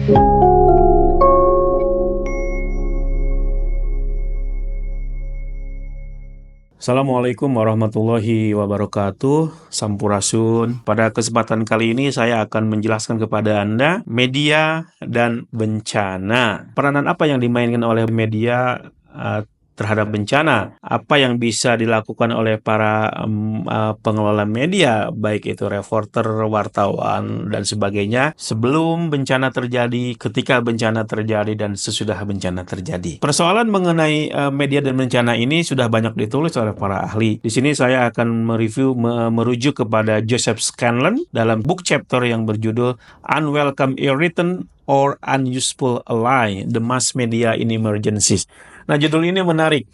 Assalamualaikum warahmatullahi wabarakatuh. Sampurasun. Pada kesempatan kali ini saya akan menjelaskan kepada Anda media dan bencana. Peranan apa yang dimainkan oleh media terhadap bencana? Apa yang bisa dilakukan oleh para pengelola media, baik itu reporter, wartawan, dan sebagainya, sebelum bencana terjadi, ketika bencana terjadi, dan sesudah bencana terjadi. Persoalan mengenai media dan bencana ini sudah banyak ditulis oleh para ahli. Di sini saya akan merujuk kepada Joseph Scanlon dalam book chapter yang berjudul Unwelcome Irritant or Unuseful Ally, The Mass Media in Emergencies. Nah, judul ini menarik.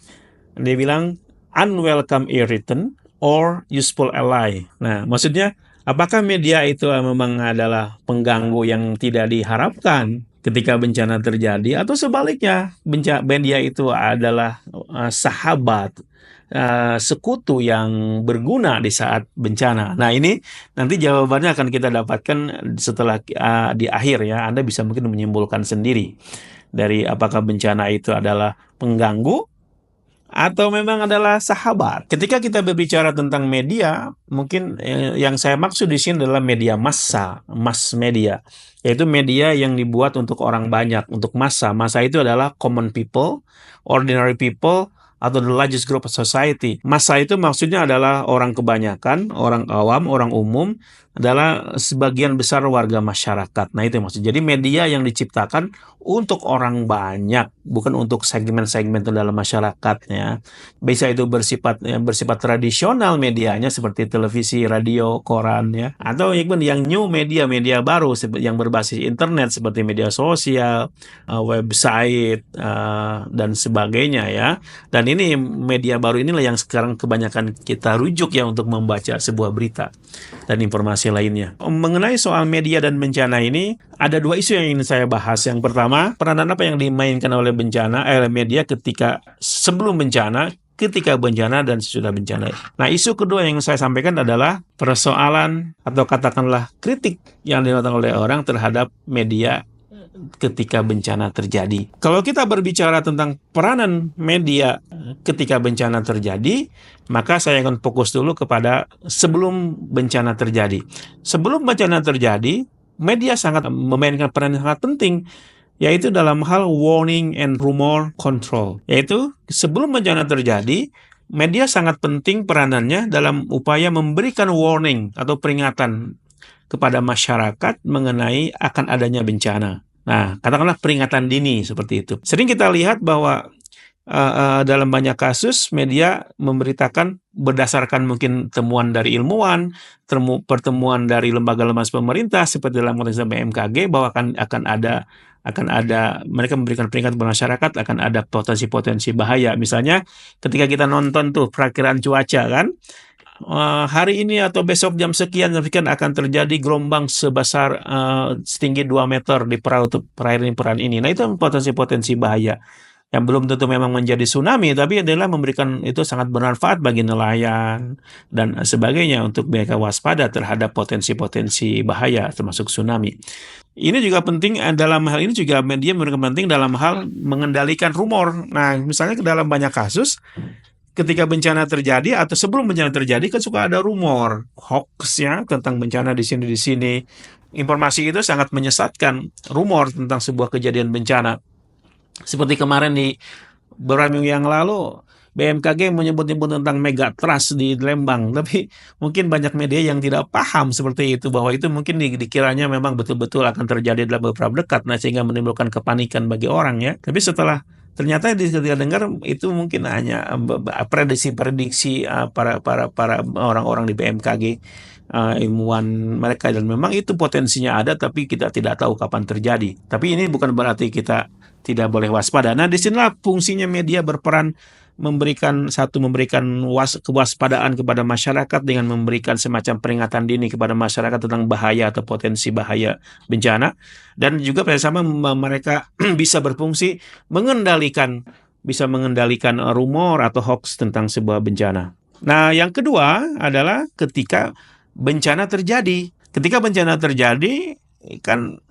Dia bilang unwelcome irritant or useful ally. Nah, maksudnya apakah media itu memang adalah pengganggu yang tidak diharapkan ketika bencana terjadi, atau sebaliknya media itu adalah sahabat, sekutu yang berguna di saat bencana. Nah, ini nanti jawabannya akan kita dapatkan setelah di akhir ya. Anda bisa mungkin menyimpulkan sendiri dari apakah bencana itu adalah pengganggu atau memang adalah sahabat. Ketika kita berbicara tentang media, mungkin yang saya maksud di sini adalah media massa, mass media, yaitu media yang dibuat untuk orang banyak, untuk massa. Massa itu adalah common people, ordinary people, atau the largest group of society. Massa itu maksudnya adalah orang kebanyakan, orang awam, orang umum, adalah sebagian besar warga masyarakat. Nah, itu maksud. Jadi media yang diciptakan untuk orang banyak, bukan untuk segmen-segmen dalam masyarakatnya. Bisa itu bersifat tradisional medianya seperti televisi, radio, koran ya, atau yang new media baru yang berbasis internet seperti media sosial, website, dan sebagainya ya. Dan ini media baru inilah yang sekarang kebanyakan kita rujuk ya untuk membaca sebuah berita dan informasi lainnya. Mengenai soal media dan bencana ini, ada dua isu yang ingin saya bahas. Yang pertama, peranan apa yang dimainkan oleh media ketika sebelum bencana, ketika bencana, dan sesudah bencana. Nah, isu kedua yang saya sampaikan adalah persoalan atau katakanlah kritik yang dilakukan oleh orang terhadap media ketika bencana terjadi. Kalau kita berbicara tentang peranan media ketika bencana terjadi, maka saya akan fokus dulu kepada sebelum bencana terjadi. Sebelum bencana terjadi, media sangat memainkan peran yang sangat penting, yaitu dalam hal warning and rumor control. Yaitu sebelum bencana terjadi, media sangat penting peranannya dalam upaya memberikan warning atau peringatan kepada masyarakat mengenai akan adanya bencana. Nah, katakanlah peringatan dini seperti itu. Sering kita lihat bahwa dalam banyak kasus media memberitakan berdasarkan mungkin temuan dari ilmuwan, pertemuan dari lembaga-lembaga pemerintah seperti dalam konteks BMKG, bahwa akan ada mereka memberikan peringatan kepada masyarakat akan ada potensi-potensi bahaya. Misalnya ketika kita nonton tuh perakiraan cuaca kan, hari ini atau besok jam sekian akan terjadi gelombang sebesar setinggi 2 meter di perairan ini. Nah, itu potensi-potensi bahaya yang belum tentu memang menjadi tsunami, tapi adalah memberikan itu sangat bermanfaat bagi nelayan dan sebagainya untuk mereka waspada terhadap potensi-potensi bahaya termasuk tsunami. Ini juga penting dalam hal ini juga media memberikan penting dalam hal mengendalikan rumor. Nah, misalnya dalam banyak kasus ketika bencana terjadi atau sebelum bencana terjadi kan suka ada rumor, hoax ya tentang bencana di sini. Informasi itu sangat menyesatkan, rumor tentang sebuah kejadian bencana. Seperti kemarin di beberapa minggu yang lalu, BMKG menyebut-nyebut tentang megatrust di Lembang, tapi mungkin banyak media yang tidak paham seperti itu, bahwa itu mungkin dikiranya memang betul-betul akan terjadi dalam beberapa dekat, nah sehingga menimbulkan kepanikan bagi orang ya. Tapi setelah ternyata ketika dengar itu mungkin hanya prediksi para orang-orang di BMKG, ilmuwan mereka, dan memang itu potensinya ada, tapi kita tidak tahu kapan terjadi. Tapi ini bukan berarti kita tidak boleh waspada. Nah, disinilah fungsinya media berperan memberikan kewaspadaan kepada masyarakat dengan memberikan semacam peringatan dini kepada masyarakat tentang bahaya atau potensi bahaya bencana, dan juga bersama mereka bisa berfungsi mengendalikan rumor atau hoax tentang sebuah bencana. Nah, yang kedua adalah ketika bencana terjadi. Ketika bencana terjadi, kan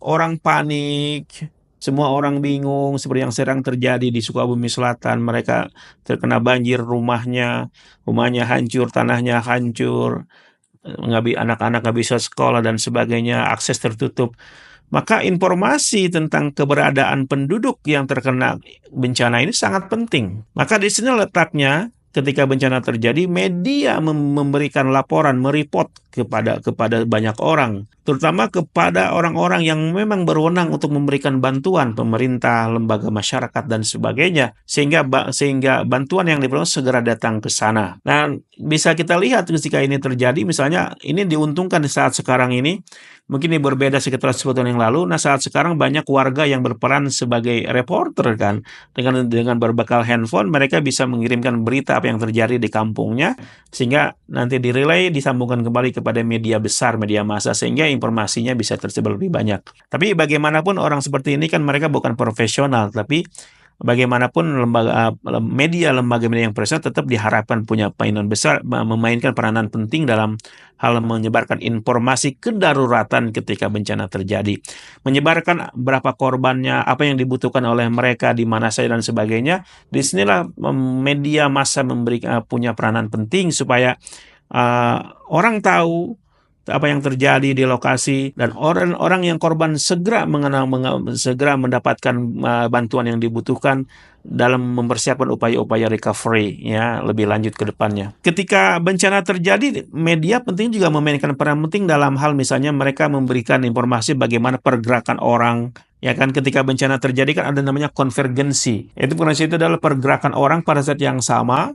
orang panik, semua orang bingung seperti yang sedang terjadi di Sukabumi Selatan. Mereka terkena banjir, rumahnya hancur, tanahnya hancur, anak-anak nggak bisa sekolah dan sebagainya, akses tertutup. Maka informasi tentang keberadaan penduduk yang terkena bencana ini sangat penting. Maka di sini letaknya ketika bencana terjadi, media memberikan laporan, mereport kepada banyak orang, terutama kepada orang-orang yang memang berwenang untuk memberikan bantuan, pemerintah, lembaga masyarakat dan sebagainya, sehingga bantuan yang diperlukan segera datang ke sana. Nah, bisa kita lihat ketika ini terjadi, misalnya ini diuntungkan di saat sekarang ini. Mungkin ini berbeda sekitar 10 tahun yang lalu. Nah, saat sekarang banyak warga yang berperan sebagai reporter kan. Dengan berbekal handphone, mereka bisa mengirimkan berita apa yang terjadi di kampungnya, sehingga nanti direlay, disambungkan kembali kepada media besar, media massa, sehingga informasinya bisa tersebar lebih banyak. Tapi bagaimanapun orang seperti ini kan mereka bukan profesional, tapi bagaimanapun media yang profesional tetap diharapkan punya peranan besar, memainkan peranan penting dalam hal menyebarkan informasi kedaruratan ketika bencana terjadi. Menyebarkan berapa korbannya, apa yang dibutuhkan oleh mereka, di mana saja dan sebagainya. Disinilah media massa punya peranan penting supaya orang tahu apa yang terjadi di lokasi, dan orang yang korban segera segera mendapatkan bantuan yang dibutuhkan dalam mempersiapkan upaya-upaya recovery ya lebih lanjut ke depannya. Ketika bencana terjadi, media penting juga memainkan peran penting dalam hal misalnya mereka memberikan informasi bagaimana pergerakan orang. Ya kan, ketika bencana terjadi kan ada namanya konvergensi. Konvergensi itu adalah pergerakan orang pada saat yang sama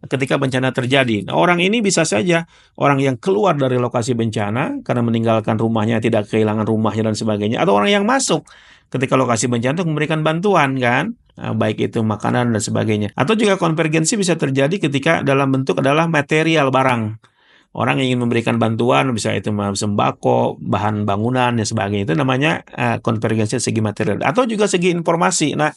ketika bencana terjadi. Nah, orang ini bisa saja orang yang keluar dari lokasi bencana karena meninggalkan rumahnya, tidak kehilangan rumahnya dan sebagainya, atau orang yang masuk ketika lokasi bencana untuk memberikan bantuan kan, baik itu makanan dan sebagainya. Atau juga konvergensi bisa terjadi ketika dalam bentuk adalah material barang. Orang yang ingin memberikan bantuan, bisa itu sembako, bahan bangunan dan sebagainya, itu namanya konvergensi segi material. Atau juga segi informasi. Nah,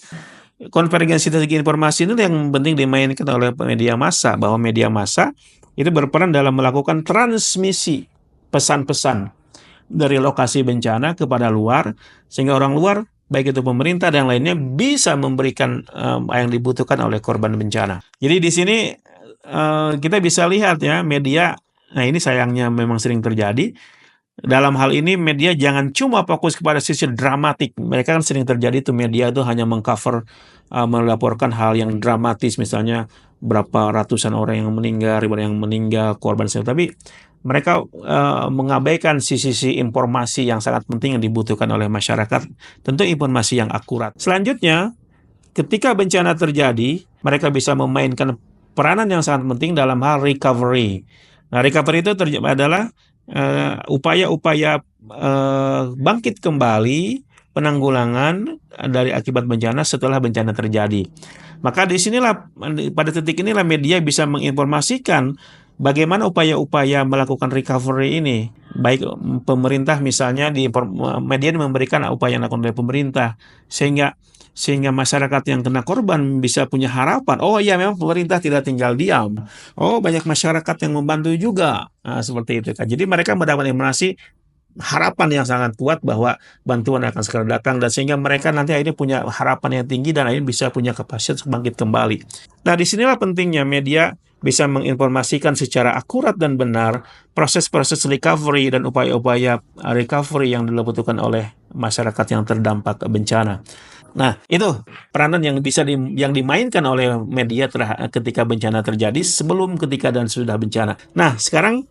konvergensi segi informasi itu yang penting dimainkan oleh media massa, bahwa media massa itu berperan dalam melakukan transmisi pesan-pesan dari lokasi bencana kepada luar, sehingga orang luar, baik itu pemerintah dan lainnya, bisa memberikan yang dibutuhkan oleh korban bencana. Jadi di sini kita bisa lihat ya, media, nah ini sayangnya memang sering terjadi. Dalam hal ini media jangan cuma fokus kepada sisi dramatik. Mereka kan sering terjadi tuh, media itu hanya mengcover, melaporkan hal yang dramatis, misalnya berapa ratusan orang yang meninggal, ribuan yang meninggal, korban. Tapi mereka mengabaikan sisi-sisi informasi yang sangat penting yang dibutuhkan oleh masyarakat, tentu informasi yang akurat. Selanjutnya, ketika bencana terjadi, mereka bisa memainkan peranan yang sangat penting dalam hal recovery. Nah, recovery itu adalah upaya-upaya bangkit kembali, penanggulangan dari akibat bencana setelah bencana terjadi. Maka pada titik inilah media bisa menginformasikan bagaimana upaya-upaya melakukan recovery ini. Baik pemerintah misalnya, media memberikan upaya yang dilakukan oleh pemerintah, sehingga masyarakat yang kena korban bisa punya harapan. Oh iya, memang pemerintah tidak tinggal diam. Oh, banyak masyarakat yang membantu juga. Nah, seperti itu kan. Jadi mereka mendapat informasi, harapan yang sangat kuat bahwa bantuan akan segera datang, dan sehingga mereka nanti akhirnya punya harapan yang tinggi dan akhirnya bisa punya kapasitas bangkit kembali. Nah, disinilah pentingnya media bisa menginformasikan secara akurat dan benar proses-proses recovery dan upaya-upaya recovery yang dibutuhkan oleh masyarakat yang terdampak bencana. Nah, itu peranan yang bisa yang dimainkan oleh media ketika bencana terjadi, sebelum, ketika, dan sudah bencana. Nah, sekarang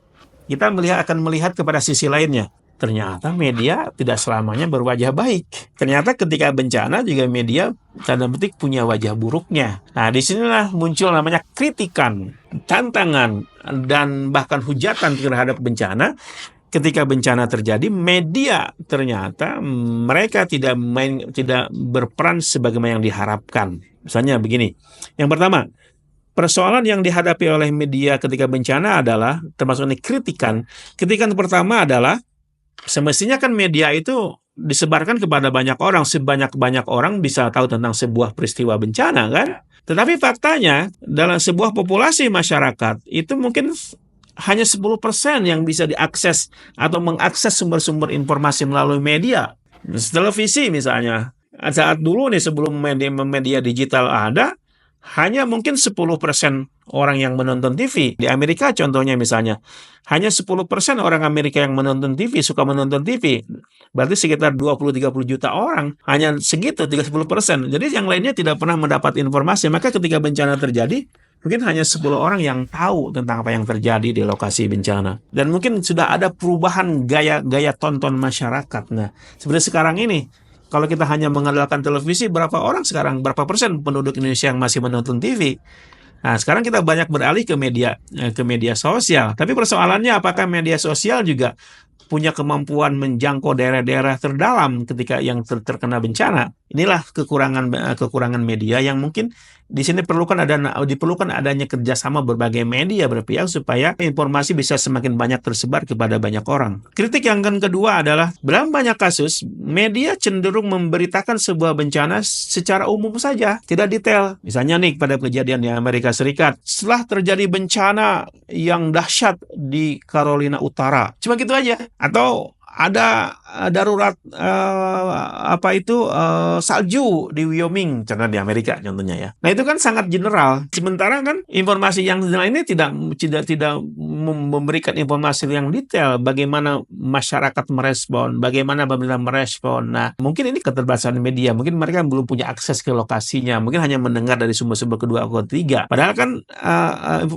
kita akan melihat kepada sisi lainnya. Ternyata media tidak selamanya berwajah baik. Ternyata ketika bencana juga media tanda petik punya wajah buruknya. Nah, disinilah muncul namanya kritikan, tantangan, dan bahkan hujatan terhadap bencana. Ketika bencana terjadi, media ternyata mereka tidak berperan sebagaimana yang diharapkan. Misalnya begini. Yang pertama, persoalan yang dihadapi oleh media ketika bencana adalah, termasuk ini kritikan. Kritikan pertama adalah, semestinya kan media itu disebarkan kepada banyak orang, sebanyak-banyak orang bisa tahu tentang sebuah peristiwa bencana kan? Tetapi faktanya dalam sebuah populasi masyarakat itu mungkin hanya 10% yang bisa diakses atau mengakses sumber-sumber informasi melalui media. Televisi misalnya, saat dulu nih sebelum media digital ada, hanya mungkin 10% orang yang menonton TV. Di Amerika contohnya misalnya, hanya 10% orang Amerika yang menonton TV, suka menonton TV. Berarti sekitar 20-30 juta orang. Hanya segitu, 30%. Jadi yang lainnya tidak pernah mendapat informasi. Maka ketika bencana terjadi, mungkin hanya 10 orang yang tahu tentang apa yang terjadi di lokasi bencana. Dan mungkin sudah ada perubahan gaya tonton masyarakat. Nah, seperti sekarang ini, kalau kita hanya mengandalkan televisi, berapa berapa persen penduduk Indonesia yang masih menonton TV? Nah, sekarang kita banyak beralih ke media sosial. Tapi persoalannya apakah media sosial juga punya kemampuan menjangkau daerah-daerah terdalam ketika yang terkena bencana? Inilah kekurangan media yang mungkin di sini diperlukan adanya kerjasama berbagai media berpihak supaya informasi bisa semakin banyak tersebar kepada banyak orang. Kritik yang kedua adalah dalam banyak kasus media cenderung memberitakan sebuah bencana secara umum saja, tidak detail. Misalnya nih pada kejadian di Amerika Serikat, setelah terjadi bencana yang dahsyat di Carolina Utara, cuma gitu aja. Atau ada darurat salju di Wyoming, contohnya di Amerika contohnya ya. Nah itu kan sangat general. Sementara kan informasi yang general ini tidak memberikan informasi yang detail bagaimana masyarakat merespon, bagaimana pemerintah merespon. Nah mungkin ini keterbatasan media, mungkin mereka belum punya akses ke lokasinya, mungkin hanya mendengar dari sumber-sumber kedua atau ketiga. Padahal kan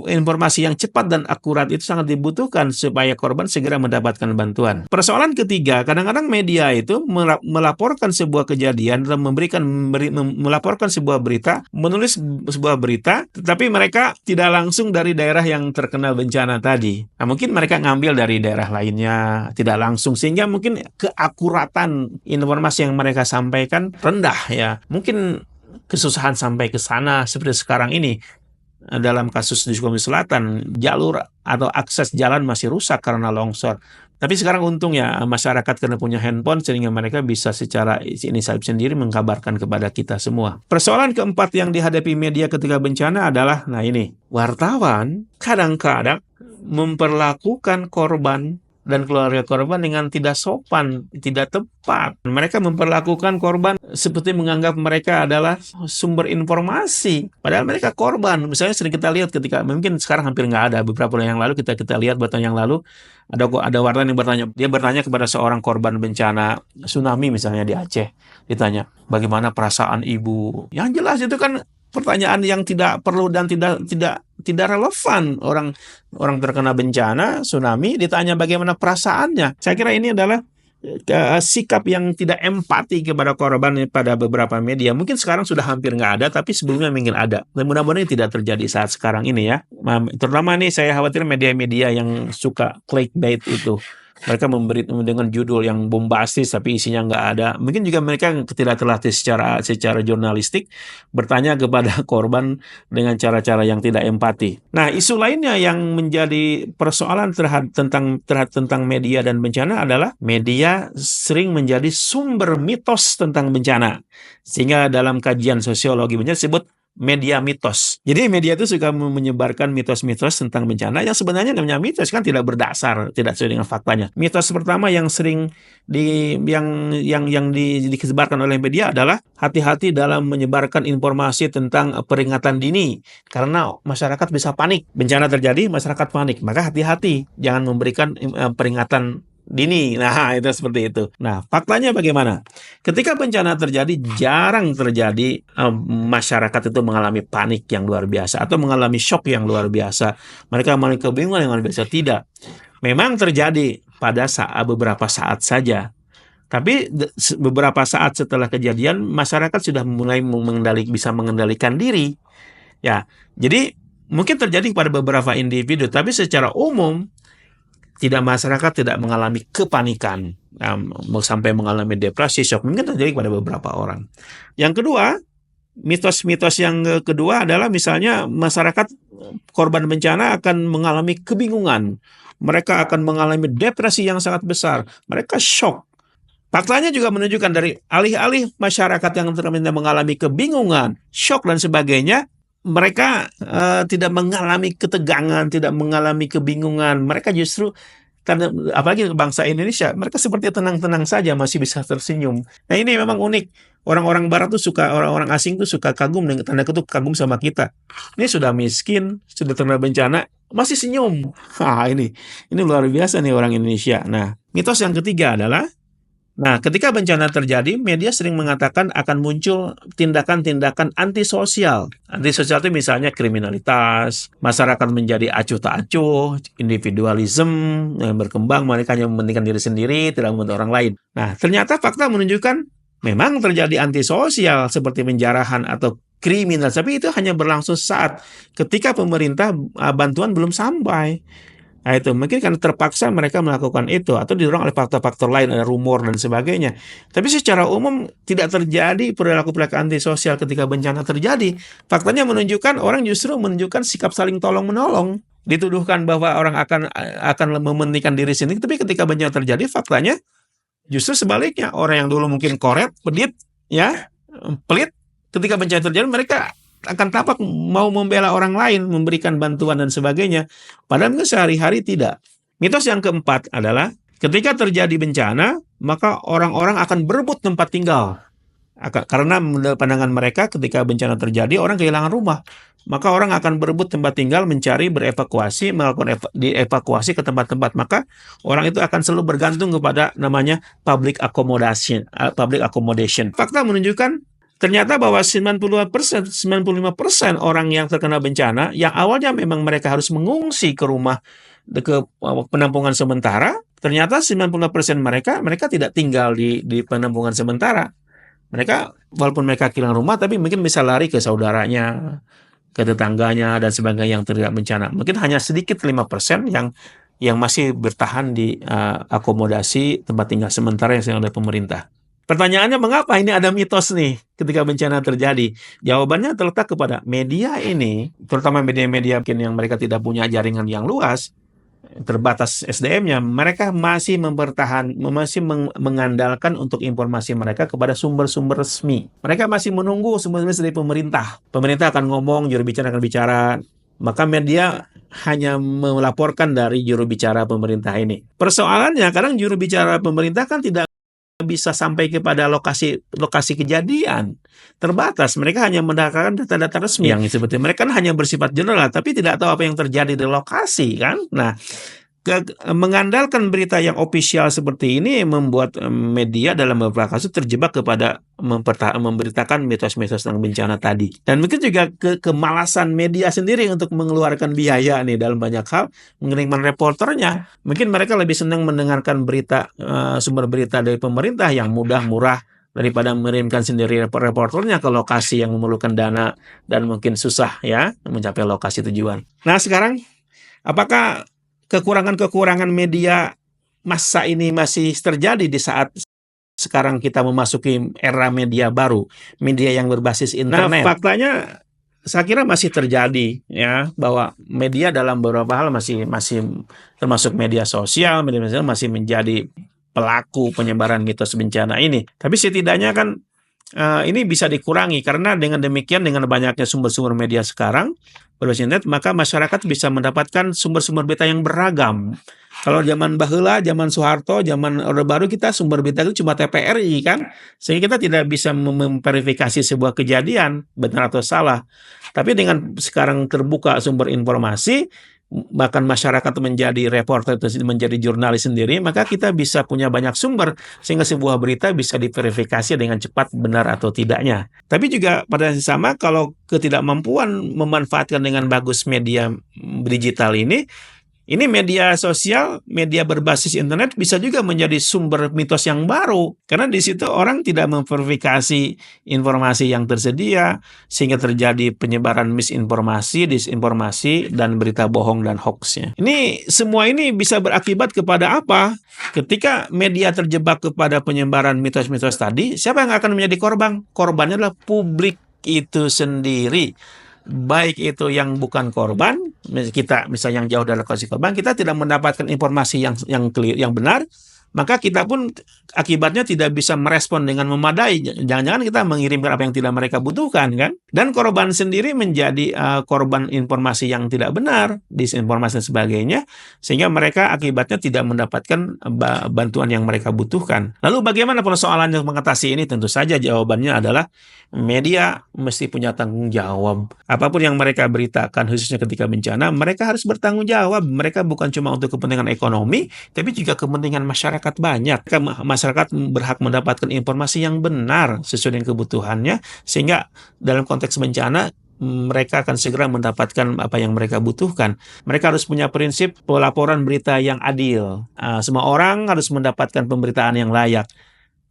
informasi yang cepat dan akurat itu sangat dibutuhkan supaya korban segera mendapatkan bantuan. Persoalan ketiga, kadang-kadang media itu melaporkan sebuah kejadian dan melaporkan sebuah berita, menulis sebuah berita, tetapi mereka tidak langsung dari daerah yang terkena bencana tadi. Nah, mungkin mereka ngambil dari daerah lainnya, tidak langsung, sehingga mungkin keakuratan informasi yang mereka sampaikan rendah ya. Mungkin kesusahan sampai ke sana seperti sekarang ini. Dalam kasus di Sulawesi Selatan, jalur atau akses jalan masih rusak karena longsor. Tapi sekarang untung ya masyarakat karena punya handphone sehingga mereka bisa secara inisiatif sendiri mengkabarkan kepada kita semua. Persoalan keempat yang dihadapi media ketika bencana adalah, nah ini, wartawan kadang-kadang memperlakukan korban dan keluarga korban dengan tidak sopan, tidak tepat. Mereka memperlakukan korban seperti menganggap mereka adalah sumber informasi. Padahal mereka korban. Misalnya sering kita lihat ketika, mungkin sekarang hampir nggak ada, beberapa bulan yang lalu kita lihat beberapa yang lalu, ada wartawan yang bertanya kepada seorang korban bencana tsunami misalnya di Aceh. Ditanya, bagaimana perasaan ibu? Yang jelas itu kan pertanyaan yang tidak perlu dan tidak relevan. Orang terkena bencana tsunami ditanya bagaimana perasaannya. Saya kira ini adalah sikap yang tidak empati kepada korban pada beberapa media. Mungkin sekarang sudah hampir nggak ada, tapi sebelumnya mungkin ada. Dan mudah-mudahan ini tidak terjadi saat sekarang ini ya. Terutama nih saya khawatir media-media yang suka clickbait itu. Mereka memberi dengan judul yang bombastis tapi isinya nggak ada. Mungkin juga mereka tidak terlatih secara jurnalistik bertanya kepada korban dengan cara-cara yang tidak empati. Nah, isu lainnya yang menjadi persoalan tentang media dan bencana adalah media sering menjadi sumber mitos tentang bencana. Sehingga dalam kajian sosiologi bencana disebut media mitos. Jadi media itu suka menyebarkan mitos-mitos tentang bencana yang sebenarnya namanya mitos kan tidak berdasar, tidak sesuai dengan faktanya. Mitos pertama yang sering disebarkan oleh media adalah hati-hati dalam menyebarkan informasi tentang peringatan dini karena masyarakat bisa panik. Bencana terjadi, masyarakat panik. Maka hati-hati jangan memberikan peringatan dini. Nah, itu seperti itu. Nah, faktanya bagaimana? Ketika bencana terjadi, jarang terjadi masyarakat itu mengalami panik yang luar biasa atau mengalami shock yang luar biasa. Mereka mengalami kebingungan yang luar biasa. Tidak. Memang terjadi pada beberapa saat saja. Tapi beberapa saat setelah kejadian, masyarakat sudah mulai bisa mengendalikan diri. Ya, jadi mungkin terjadi pada beberapa individu, tapi secara umum masyarakat tidak mengalami kepanikan sampai mengalami depresi, shock. Mungkin terjadi pada beberapa orang. Yang kedua, mitos-mitos yang kedua adalah misalnya masyarakat korban bencana akan mengalami kebingungan. Mereka akan mengalami depresi yang sangat besar. Mereka shock. Faktanya juga menunjukkan dari alih-alih masyarakat yang mengalami kebingungan, shock dan sebagainya, mereka tidak mengalami ketegangan, tidak mengalami kebingungan. Mereka justru, karena apalagi bangsa Indonesia, mereka seperti tenang-tenang saja, masih bisa tersenyum. Nah, ini memang unik. Orang-orang Barat tuh suka, orang-orang asing tuh suka kagum, dengan tanda kutip kagum sama kita. Ini sudah miskin, sudah terkena bencana, masih senyum. Ini luar biasa nih orang Indonesia. Nah, mitos yang ketiga adalah, nah, ketika bencana terjadi, media sering mengatakan akan muncul tindakan-tindakan antisosial. Antisosial itu misalnya kriminalitas, masyarakat menjadi acuh tak acuh, individualisme yang berkembang, mereka hanya mementingkan diri sendiri, tidak membantu orang lain. Nah, ternyata fakta menunjukkan memang terjadi antisosial seperti penjarahan atau kriminal, tapi itu hanya berlangsung saat ketika pemerintah bantuan belum sampai. Nah, itu mungkin karena terpaksa mereka melakukan itu atau didorong oleh faktor-faktor lain, ada rumor dan sebagainya. Tapi secara umum tidak terjadi perilaku-perilaku antisosial ketika bencana terjadi. Faktanya menunjukkan orang justru menunjukkan sikap saling tolong-menolong. Dituduhkan bahwa orang akan mementingkan diri sendiri, tapi ketika bencana terjadi, faktanya justru sebaliknya. Orang yang dulu mungkin koret, pedit, ya, pelit, ketika bencana terjadi mereka akan tampak mau membela orang lain, memberikan bantuan dan sebagainya. Padahal mungkin sehari-hari tidak. Mitos yang keempat adalah ketika terjadi bencana, maka orang-orang akan berebut tempat tinggal. Karena menurut pandangan mereka ketika bencana terjadi, orang kehilangan rumah. Maka orang akan berebut tempat tinggal, mencari, berevakuasi, melakukan dievakuasi ke tempat-tempat. Maka orang itu akan selalu bergantung kepada namanya public accommodation. Fakta menunjukkan ternyata bahwa 95% orang yang terkena bencana, yang awalnya memang mereka harus mengungsi ke rumah, ke penampungan sementara, ternyata 90% mereka tidak tinggal di penampungan sementara. Mereka, walaupun mereka kehilangan rumah, tapi mungkin bisa lari ke saudaranya, ke tetangganya, dan sebagainya yang terlibat bencana. Mungkin hanya sedikit 5% yang masih bertahan di akomodasi tempat tinggal sementara yang disediakan oleh pemerintah. Pertanyaannya, mengapa ini ada mitos nih ketika bencana terjadi? Jawabannya terletak kepada media ini, terutama media-media yang mereka tidak punya jaringan yang luas, terbatas SDM-nya, mereka masih mengandalkan untuk informasi mereka kepada sumber-sumber resmi. Mereka masih menunggu sumber resmi dari pemerintah. Pemerintah akan ngomong, juru bicara akan bicara, maka media hanya melaporkan dari juru bicara pemerintah ini. Persoalannya, kadang juru bicara pemerintah kan tidak bisa sampai kepada lokasi kejadian, terbatas. Mereka hanya mendapatkan data-data resmi yang seperti mereka kan hanya bersifat general, tapi tidak tahu apa yang terjadi di lokasi kan. Nah, mengandalkan berita yang ofisial seperti ini membuat media dalam beberapa kasus terjebak kepada memberitakan mitos-mitos tentang bencana tadi. Dan mungkin juga kemalasan media sendiri untuk mengeluarkan biaya nih dalam banyak hal, mengirimkan reporternya. Mungkin mereka lebih senang mendengarkan berita, sumber berita dari pemerintah yang mudah, murah, daripada mengirimkan sendiri reporternya ke lokasi yang memerlukan dana dan mungkin susah ya mencapai lokasi tujuan. Nah, sekarang apakah kekurangan-kekurangan media masa ini masih terjadi di saat sekarang kita memasuki era media baru, media yang berbasis internet? Nah, faktanya saya kira masih terjadi ya, bahwa media dalam beberapa hal masih termasuk media sosial masih menjadi pelaku penyebaran mitos bencana ini. Tapi setidaknya kan ini bisa dikurangi karena dengan demikian, dengan banyaknya sumber-sumber media sekarang berbasis internet, maka masyarakat bisa mendapatkan sumber-sumber berita yang beragam. Kalau zaman baheula, zaman Soeharto, zaman Orde Baru, kita sumber berita itu cuma TVRI kan, sehingga kita tidak bisa memverifikasi sebuah kejadian benar atau salah. Tapi dengan sekarang terbuka sumber informasi, bahkan masyarakat menjadi reporter, menjadi jurnalis sendiri, maka kita bisa punya banyak sumber sehingga sebuah berita bisa diverifikasi dengan cepat benar atau tidaknya. Tapi juga pada sisi sama, kalau ketidakmampuan memanfaatkan dengan bagus media digital ini media sosial, media berbasis internet bisa juga menjadi sumber mitos yang baru. Karena di situ orang tidak memverifikasi informasi yang tersedia, sehingga terjadi penyebaran misinformasi, disinformasi, dan berita bohong dan hoax-nya. Semua ini bisa berakibat kepada apa? Ketika media terjebak kepada penyebaran mitos-mitos tadi, siapa yang akan menjadi korban? Korbannya adalah publik itu sendiri. Baik itu yang bukan korban, kita misalnya yang jauh dari lokasi korban, kita tidak mendapatkan informasi yang benar, maka kita pun akibatnya tidak bisa merespon dengan memadai. Jangan-jangan kita mengirimkan apa yang tidak mereka butuhkan, kan? Dan korban sendiri menjadi korban informasi yang tidak benar, disinformasi dan sebagainya, sehingga mereka akibatnya tidak mendapatkan bantuan yang mereka butuhkan. Lalu bagaimana persoalan yang mengatasi ini? Tentu saja jawabannya adalah media mesti punya tanggung jawab. Apapun yang mereka beritakan, khususnya ketika bencana, mereka harus bertanggung jawab. Mereka bukan cuma untuk kepentingan ekonomi, tapi juga kepentingan masyarakat banyak. Masyarakat berhak mendapatkan informasi yang benar sesuai dengan kebutuhannya, sehingga dalam konteks bencana mereka akan segera mendapatkan apa yang mereka butuhkan. Mereka harus punya prinsip pelaporan berita yang adil. Semua orang harus mendapatkan pemberitaan yang layak.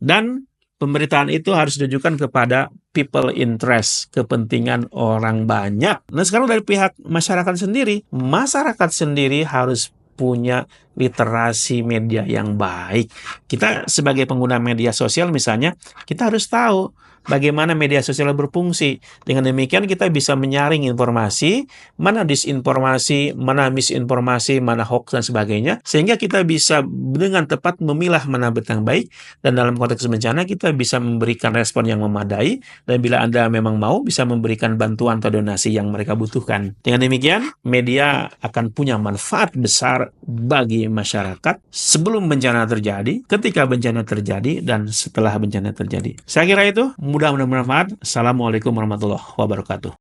Dan pemberitaan itu harus ditujukan kepada people interest, kepentingan orang banyak. Nah, sekarang dari pihak masyarakat sendiri harus punya literasi media yang baik. Kita sebagai pengguna media sosial misalnya, kita harus tahu bagaimana media sosial berfungsi. Dengan demikian kita bisa menyaring informasi, mana disinformasi, mana misinformasi, mana hoax dan sebagainya, sehingga kita bisa dengan tepat memilah mana berita yang baik, dan dalam konteks bencana kita bisa memberikan respon yang memadai, dan bila Anda memang mau bisa memberikan bantuan atau donasi yang mereka butuhkan. Dengan demikian, media akan punya manfaat besar bagi masyarakat sebelum bencana terjadi, ketika bencana terjadi, dan setelah bencana terjadi. Saya kira itu mudah bermanfaat. Assalamualaikum warahmatullahi wabarakatuh.